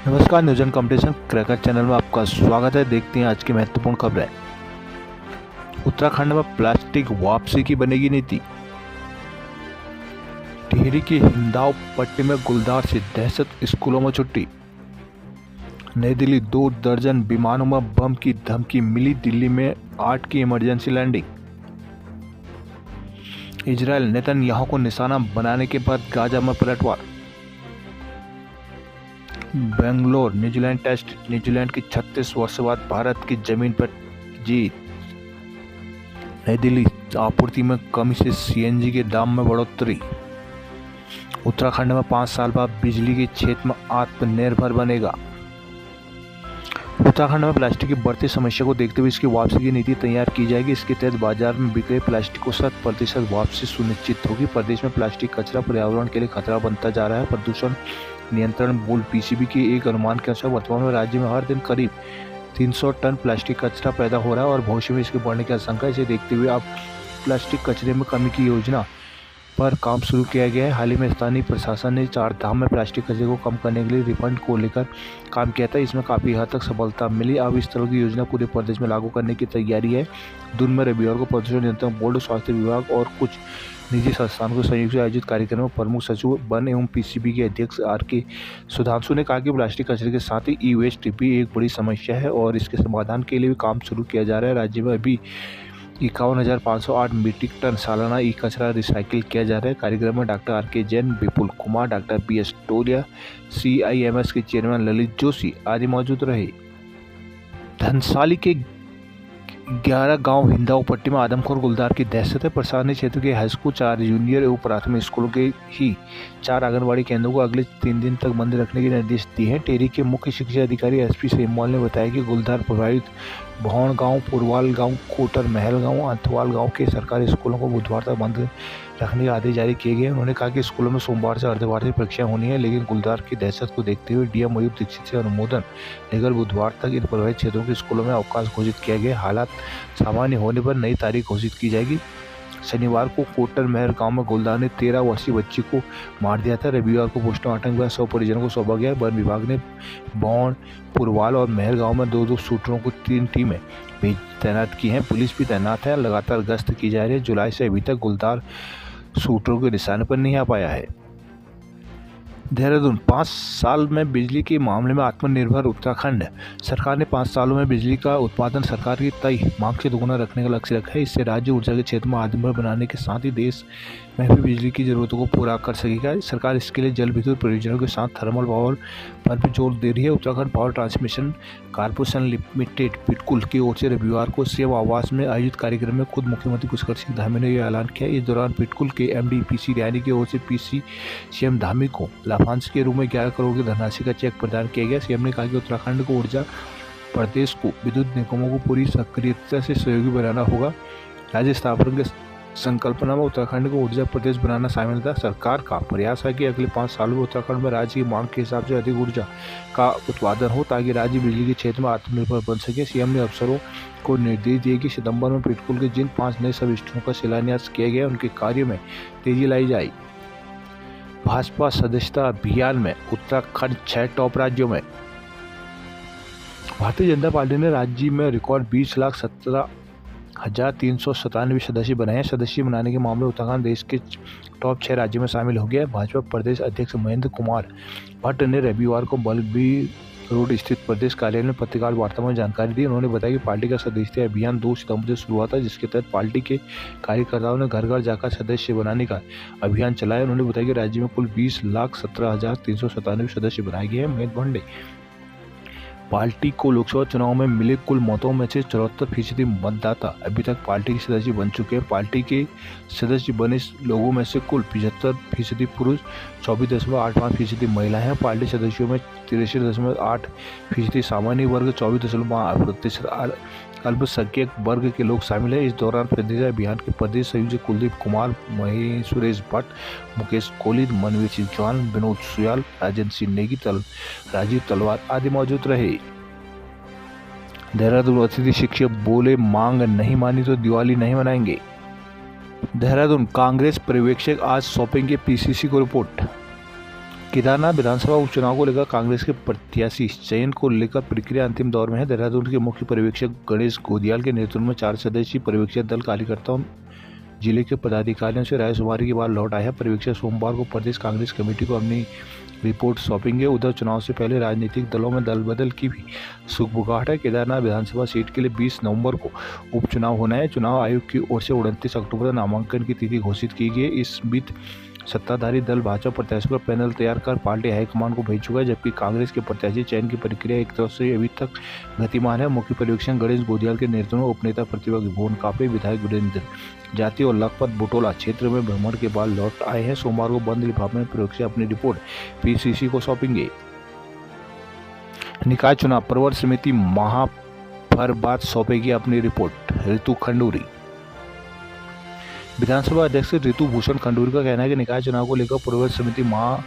नमस्कार, न्यूजन competition cracker channel में आपका स्वागत है। देखते हैं आज की महत्वपूर्ण खबरें। उत्तराखंड में प्लास्टिक वापसी की बनेगी नीति। टिहरी की हिंदाव पट्टी में गुलदार से दहशत, स्कूलों में छुट्टी। नई दिल्ली, 2 दर्जन विमानों में बम की धमकी मिली, दिल्ली में 8 की इमरजेंसी लैंडिंग। इजरायल नेतन्याहू को निशाना बनाने के बाद गाजा में पलटवार। बेंगलोर न्यूजीलैंड टेस्ट, न्यूजीलैंड की 36 वर्षों बाद भारत की जमीन पर जीत। नई दिल्ली, आपूर्ति में कमी से सीएनजी के दाम में बढ़ोतरी। उत्तराखंड में 5 साल बाद बिजली के क्षेत्र में आत्मनिर्भर बनेगा। उत्तराखंड में प्लास्टिक की बढ़ती समस्या को देखते हुए इसकी वापसी की नीति तैयार की जाएगी। इसके तहत बाजार में बिक रहे प्लास्टिक को 100% वापसी सुनिश्चित होगी। प्रदेश में प्लास्टिक कचरा पर्यावरण के लिए खतरा बनता जा रहा है। प्रदूषण नियंत्रण बोर्ड पीसीबी के एक अनुमान के अनुसार वर्तमान में राज्य में हर दिन करीब 300 टन प्लास्टिक कचरा पैदा हो रहा है और भविष्य में इसके बढ़ने की आशंका है। इसे देखते हुए अब प्लास्टिक कचरे में कमी की योजना पर काम शुरू किया गया है। हाल ही में स्थानीय प्रशासन ने 4 धाम में प्लास्टिक कचरे को कम करने के लिए रिफंड को लेकर काम किया था। इसमें काफ़ी हद तक सफलता मिली। अब इस तरह की योजना पूरे प्रदेश में लागू करने की तैयारी है। दून में रविवार को प्रदूषण नियंत्रण बोर्ड, स्वास्थ्य विभाग और कुछ निजी संस्थानों के सहयोग से आयोजित कार्यक्रम में प्रमुख सचिव वन एवं पीसीबी के अध्यक्ष आर.के. सुधांशु ने कहा कि प्लास्टिक कचरे के साथ ही ई वेस्ट भी एक बड़ी समस्या है और इसके समाधान के लिए भी काम शुरू किया जा रहा है। राज्य में अभी 51,508 मीट्रिक टन सालाना ई कचरा रिसाइकिल किया जा रहा है। कार्यक्रम में doctor R K. Jain, Vipul Kumar, doctor BS. टोलिया, CIMS के चेयरमैन ललित जोशी आदि मौजूद रहे। धनसाली के 11 गांव हिंदाव पट्टी में आदमखोर गुलदार की दहशत है। प्रशासनिक क्षेत्र के हाईस्कूल, 4 जूनियर एवं प्राथमिक स्कूलों के ही 4 आंगनबाड़ी केंद्रों को अगले 3 दिन तक बंद रखने के निर्देश दिए हैं। टेरी के मुख्य शिक्षा अधिकारी SP सेमवाल ने बताया कि गुलदार प्रभावित भौण गांव, पुरवाल गांव, कोटर महल गांव, अंथवाल गांव के सरकारी स्कूलों को बुधवार तक बंद रखने के आदेश जारी किए गए। उन्होंने कहा कि स्कूलों में सोमवार से अर्धवार्षिक परीक्षाएं होनी है, लेकिन गुलदार की दहशत को देखते हुए डीएम मयूर दीक्षित से अनुमोदन लेकर बुधवार तक इन प्रभावित क्षेत्रों के स्कूलों में अवकाश घोषित किया गया। हालात सामान्य होने पर नई तारीख घोषित की जाएगी। शनिवार को कोटर महल गांव में गुलदार ने 13 वर्षीय बच्ची को मार दिया था। रविवार को पोस्टमार्टम के बाद 100 परिजनों को सौंपा गया। वन विभाग ने बौण, पुरवाल और महल गांव में 2-2 शूटरों को 3 टीमें तैनात की हैं। पुलिस भी तैनात है। लगातार गश्त की जा रही है। जुलाई से अभी तक गुलदार शूटरों के निशाने पर नहीं आ पाया है। देहरादून, 5 साल में बिजली के मामले में आत्मनिर्भर उत्तराखंड। सरकार ने 5 सालों में बिजली का उत्पादन सरकार की तय मांग से दोगुना रखने का लक्ष्य रखा है। इससे राज्य ऊर्जा के क्षेत्र में आत्मनिर्भर बनाने के साथ ही देश में भी बिजली की जरूरतों को पूरा कर सकेगा। सरकार इसके लिए जल विद्युत परियोजनाओं के साथ थर्मल पावर पर भी जोर दे रही है। Uttarakhand power transmission corporation limited PTCUL की ओर से रविवार को सीएम आवास में आयोजित कार्यक्रम में खुद मुख्यमंत्री पुष्कर सिंह धामी ने यह ऐलान किया। इस दौरान पिटकुल के MD PC रैनी की ओर से सीएम धामी को लाभांश के रूप में 11 करोड़ की धनराशि का चेक प्रदान किया गया। सीएम ने कहा कि उत्तराखंड को ऊर्जा प्रदेश को विद्युत निगमों को पूरी सक्रियता से सहयोगी बनाना होगा। राज्य स्थापना के संकल्पना में उत्तराखंड को ऊर्जा प्रदेश बनाना शामिल था। सरकार का प्रयास है कि अगले 5 सालों में उत्तराखंड में राज्य की मांग के हिसाब से अधिक ऊर्जा का उत्पादन हो ताकि राज्य बिजली के क्षेत्र में आत्मनिर्भर बन सके। सीएम ने अफसरों को निर्देश दिए कि सितंबर में पिटकुल के जिन 5 नए सब स्टेशनों का शिलान्यास किया गया उनके कार्य में तेजी लाई जाए। भाजपा सदस्यता अभियान में उत्तराखंड 6 टॉप राज्यों में। भारतीय जनता पार्टी ने राज्य में रिकॉर्ड 20,17,397 सदस्य बनाए हैं। सदस्य बनाने के मामले में उत्तराखंड देश के टॉप 6 राज्यों में शामिल हो गया। भाजपा प्रदेश अध्यक्ष महेंद्र कुमार भट्ट ने रविवार को बलबीर रोड स्थित प्रदेश कार्यालय में पत्रकार वार्ता में जानकारी दी। उन्होंने बताया कि पार्टी का सदस्यता अभियान 2 सितंबर से शुरू हुआ था, जिसके तहत पार्टी के कार्यकर्ताओं ने घर घर जाकर सदस्य बनाने का अभियान चलाया। उन्होंने बताया कि राज्य में कुल 20,17,397 सदस्य बनाए गए हैं। महेंद्र भंडे, पार्टी को लोकसभा चुनाव में मिले कुल मतों में से 74% मतदाता अभी तक पार्टी के सदस्य बन चुके हैं। पार्टी के सदस्य बने लोगों में से कुल 75% पुरुष, 24.85% महिलाएं हैं। पार्टी सदस्यों में 63.8% सामान्य वर्ग, 24.5% अल्पसंख्यक वर्ग के लोग शामिल हैं। इस दौरान सदस्यता अभियान के प्रदेश संयोजक कुलदीप कुमार, सुरेश भट्ट, मुकेश कोहली, मनवीर सिंह चौहान, विनोद सुयाल, राजेंद्र सिंह नेगी, राजीव तलवार आदि मौजूद रहे। देहरादून, अतिथि शिक्षक बोले मांग नहीं मानी तो दिवाली नहीं मनाएंगे। देहरादून, कांग्रेस पर्यवेक्षक आज सौंपेंगे PCC को रिपोर्ट। केदारनाथ विधानसभा उपचुनाव को लेकर कांग्रेस के प्रत्याशी चयन को लेकर प्रक्रिया अंतिम दौर में है। देहरादून के मुख्य पर्यवेक्षक गणेश गोदियाल के नेतृत्व में 4 सदस्यीय पर्यवेक्षक दल कार्यकर्ताओं जिले के पदाधिकारियों से रायशुमारी के बाद लौट आया है। पर्यवेक्षक सोमवार को प्रदेश कांग्रेस कमेटी को अपनी रिपोर्ट सौंपेंगे। उधर चुनाव से पहले राजनीतिक दलों में दल बदल की भी सुगबुगाहट है। केदारनाथ विधानसभा सीट के लिए 20 नवंबर को उपचुनाव होना है। चुनाव आयोग की ओर से 29 अक्टूबर नामांकन की तिथि घोषित की गई है। इस बीच सत्ताधारी दल भाजपा प्रत्याशियों का पैनल तैयार कर पार्टी हाईकमान को भेज चुका है, जबकि कांग्रेस के प्रत्याशी चयन की प्रक्रिया एक तरफ से अभी तक गतिमान है। मुख्य पर्यवेक्षक गणेश गोदियाल के नेतृत्व में उपनेता प्रतिभा भुवन कापड़े, विधायक वीरेंद्र जाति और लखपत बुटोला क्षेत्र में भ्रमण के बाद लौट आए हैं। सोमवार को बंद लिफाफे में पर्यवेक्षक अपनी रिपोर्ट पीसीसी को सौंपेंगे। निकाय चुनाव प्रवर समिति माह भर बाद सौंपेगी अपनी रिपोर्ट, ऋतु खंडूरी। विधानसभा अध्यक्ष ऋतु भूषण खंडूरी का कहना है कि निकाय चुनाव को लेकर प्रवर समिति माह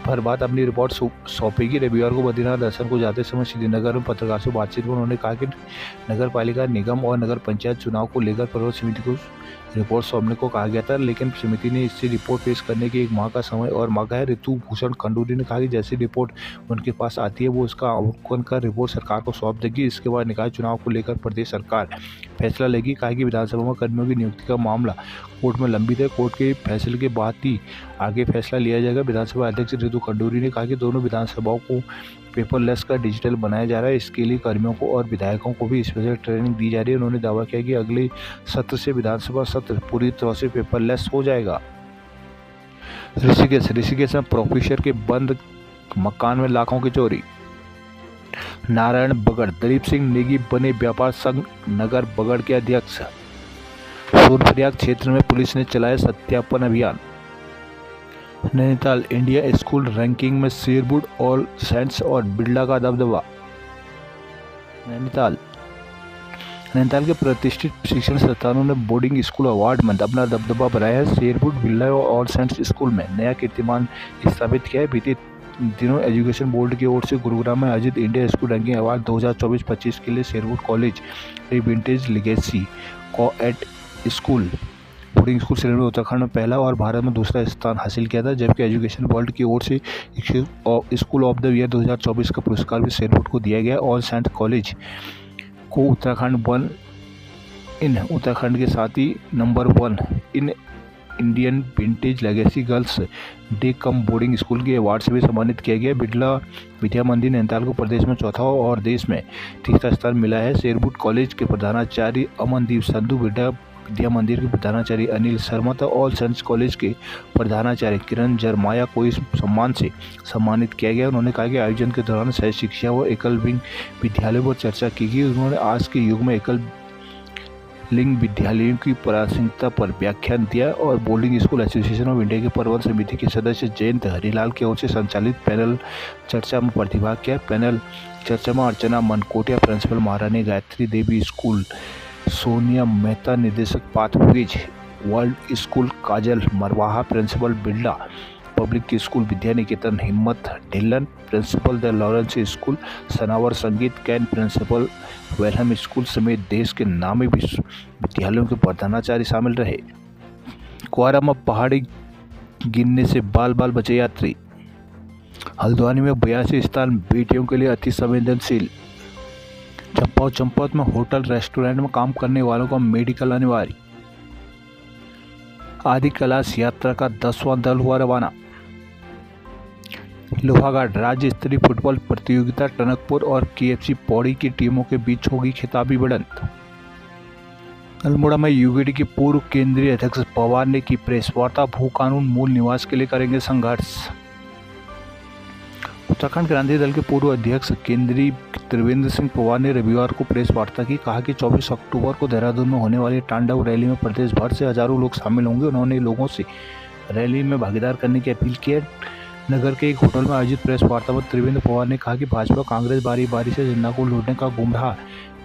भर बाद अपनी रिपोर्ट सौंपेगी। रविवार को बद्रीनाथ दर्शन को जाते समय श्रीनगर में पत्रकार से बातचीत में उन्होंने कहा कि नगर पालिका, निगम और नगर पंचायत चुनाव को लेकर प्रवर समिति को रिपोर्ट सौंपने को कहा गया था, लेकिन समिति ने इससे रिपोर्ट पेश करने के 1 माह का समय और मांगा है। ऋतु भूषण खंडूरी ने कहा कि जैसी रिपोर्ट उनके पास आती है वो उसका अवलोकन कर रिपोर्ट सरकार को सौंप देगी। इसके बाद निकाय चुनाव को लेकर प्रदेश सरकार फैसला लेगी। कहा कि विधानसभा में कर्मियों की नियुक्ति का मामला कोर्ट में लंबित है। कोर्ट के फैसले के बाद ही आगे फैसला लिया जाएगा। विधानसभा अध्यक्ष ऋतु खंडूरी ने कहा कि दोनों विधानसभाओं को पेपरलेस का डिजिटल बनाया जा रहा है। इसके लिए कर्मियों को और विधायकों को भी स्पेशल ट्रेनिंग दी जा रही है। उन्होंने दावा किया कि अगले सत्र से विधानसभा सत्र पूरी तरह से पेपरलेस हो जाएगा। ऋषिकेश में प्रोफेसर के बंद मकान में लाखों की चोरी। नारायण बगड़ दलीप सिंह नेगी बने व्यापार संघ नगर बगड़ के अध्यक्ष। सोनप्रयाग क्षेत्र में पुलिस ने चलाया सत्यापन अभियान। नैनीताल इंडिया स्कूल रैंकिंग में शेरवुड, ऑल सेंट्स और बिरला का दबदबा। नैनीताल के प्रतिष्ठित शिक्षण संस्थानों ने बोर्डिंग स्कूल अवार्ड में अपना दबदबा बनाया है। शेरवुड, बिरला और ऑल सेंट्स स्कूल में नया कीर्तिमान स्थापित किया है। बीते दिनों एजुकेशन बोर्ड की ओर से गुरुग्राम में आयोजित इंडिया स्कूल रैंकिंग अवार्ड 2024-25 के लिए Sherwood college a vintage legacy co-ed school boarding school श्रेणी में उत्तराखंड में पहला और भारत में दूसरा स्थान हासिल किया था, जबकि एजुकेशन वर्ल्ड की ओर से स्कूल ऑफ द ईयर 2024 का पुरस्कार भी शेरवुड को दिया गया। ऑल सेंट कॉलेज को उत्तराखंड के साथ ही number 1 in Indian vintage legacy girls day cum boarding school के अवार्ड से भी सम्मानित किया गया। बिरला विद्या मंदिर नैनीताल को प्रदेश में चौथा और देश में तीसरा स्थान मिला है। शेरवुड कॉलेज के प्रधानाचार्य अमनदीप संधू, बिरला विद्या मंदिर के प्रधानाचार्य अनिल शर्मा तथा ऑल सेंट्स कॉलेज के प्रधानाचार्य किरण जरमाया को इस सम्मान से सम्मानित किया गया। उन्होंने कहा कि आयोजन के दौरान सह शिक्षा व एकल लिंग विद्यालयों पर चर्चा की गई। उन्होंने आज के युग में एकल लिंग विद्यालयों की प्रासंगिकता पर व्याख्यान दिया और boarding school association of India के प्रबंध समिति के सदस्य जयंत हरिलाल की ओर से संचालित पैनल चर्चा में प्रतिभाग किया। पैनल चर्चा में अर्चना मनकोटिया, प्रिंसिपल महारानी गायत्री देवी स्कूल, सोनिया मेहता निदेशक Pathways world school, Kajal Marwaha principal Birla public school Vidya Niketan, Himmat Dhillon principal the Lawrence school, Sanawar Sangeet Kain principal Welham school समेत देश के नामी विद्यालयों के प्रधानाचार्य शामिल रहे। कुआरा में पहाड़ी गिरने से बाल बचे यात्री। हल्द्वानी में 82 स्थान बेटियों के लिए अति संवेदनशील। चंपावत में होटल रेस्टोरेंट में काम करने वालों का मेडिकल अनिवार्य। आदि कैलाश यात्रा का 10वां दल हुआ रवाना। लोहाघाट राज्य स्तरीय फुटबॉल प्रतियोगिता, टनकपुर और केएफसी पौड़ी की टीमों के बीच होगी खिताबी भिड़ंत। अल्मोड़ा में यूबीडी के पूर्व केंद्रीय अध्यक्ष पवार ने की प्रेस वार्ता, भू कानून मूल निवास के लिए करेंगे संघर्ष। उत्तराखंड क्रांति दल के पूर्व अध्यक्ष केंद्रीय त्रिवेंद्र सिंह पवार ने रविवार को प्रेस वार्ता की। कहा कि 24 अक्टूबर को देहरादून में होने वाली तांडव रैली में प्रदेश भर से हजारों लोग शामिल होंगे। उन्होंने लोगों से रैली में भागीदार करने की अपील की है। नगर के एक होटल में आयोजित प्रेस वार्ता में त्रिवेंद्र पवार ने कहा कि भाजपा कांग्रेस बारी बारी से जनता को लूटने का गुमराह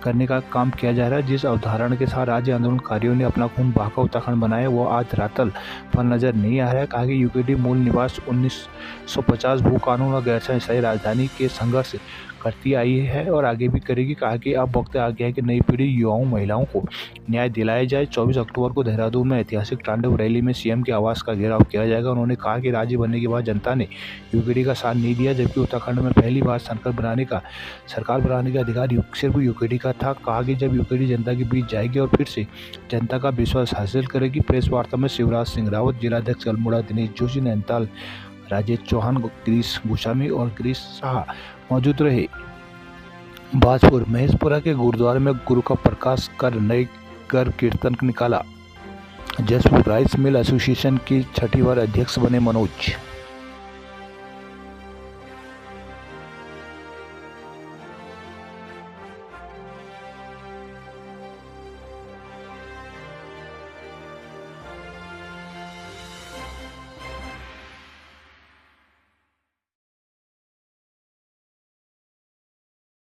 करने का काम किया जा रहा है। जिस अवधारणा के साथ राज्य आंदोलनकारियों ने अपना खून बहाकर उत्तराखंड बनाया वो आज धरातल पर नजर नहीं आ रहा है। कहा कि यूकेडी मूल निवास 1950 भू कानून और गैर स्थायी राजधानी के संघर्ष करती आई है और आगे भी करेगी। कहा कि अब वक्त आ गया है कि नई पीढ़ी युवाओं महिलाओं को न्याय दिलाया जाए। 24 अक्टूबर को देहरादून में ऐतिहासिक तांडव रैली में सीएम के आवास का घेराव किया जाएगा। उन्होंने कहा कि राज्य बनने के बाद जनता ने यूकेडी का साथ नहीं दिया, जबकि उत्तराखंड में पहली बार सरकार बनाने का अधिकार सिर्फ यूकेडी का था। कहा कि जब यूकेडी जनता के बीच जाएगी और फिर से जनता का विश्वास हासिल करेगी। प्रेस वार्ता में शिवराज सिंह रावत, जिलाध्यक्ष अल्मोड़ा दिनेश जोशी, नैनीताल राजेश चौहान, गिरीश गोस्वामी और गिरीश शाह मौजूद रहे। बाजपुर महेशपुरा के गुरुद्वारे में गुरु का प्रकाश कर नए कर कीर्तन निकाला। जसपुर राइस मिल एसोसिएशन की 6ठी बार अध्यक्ष बने मनोज।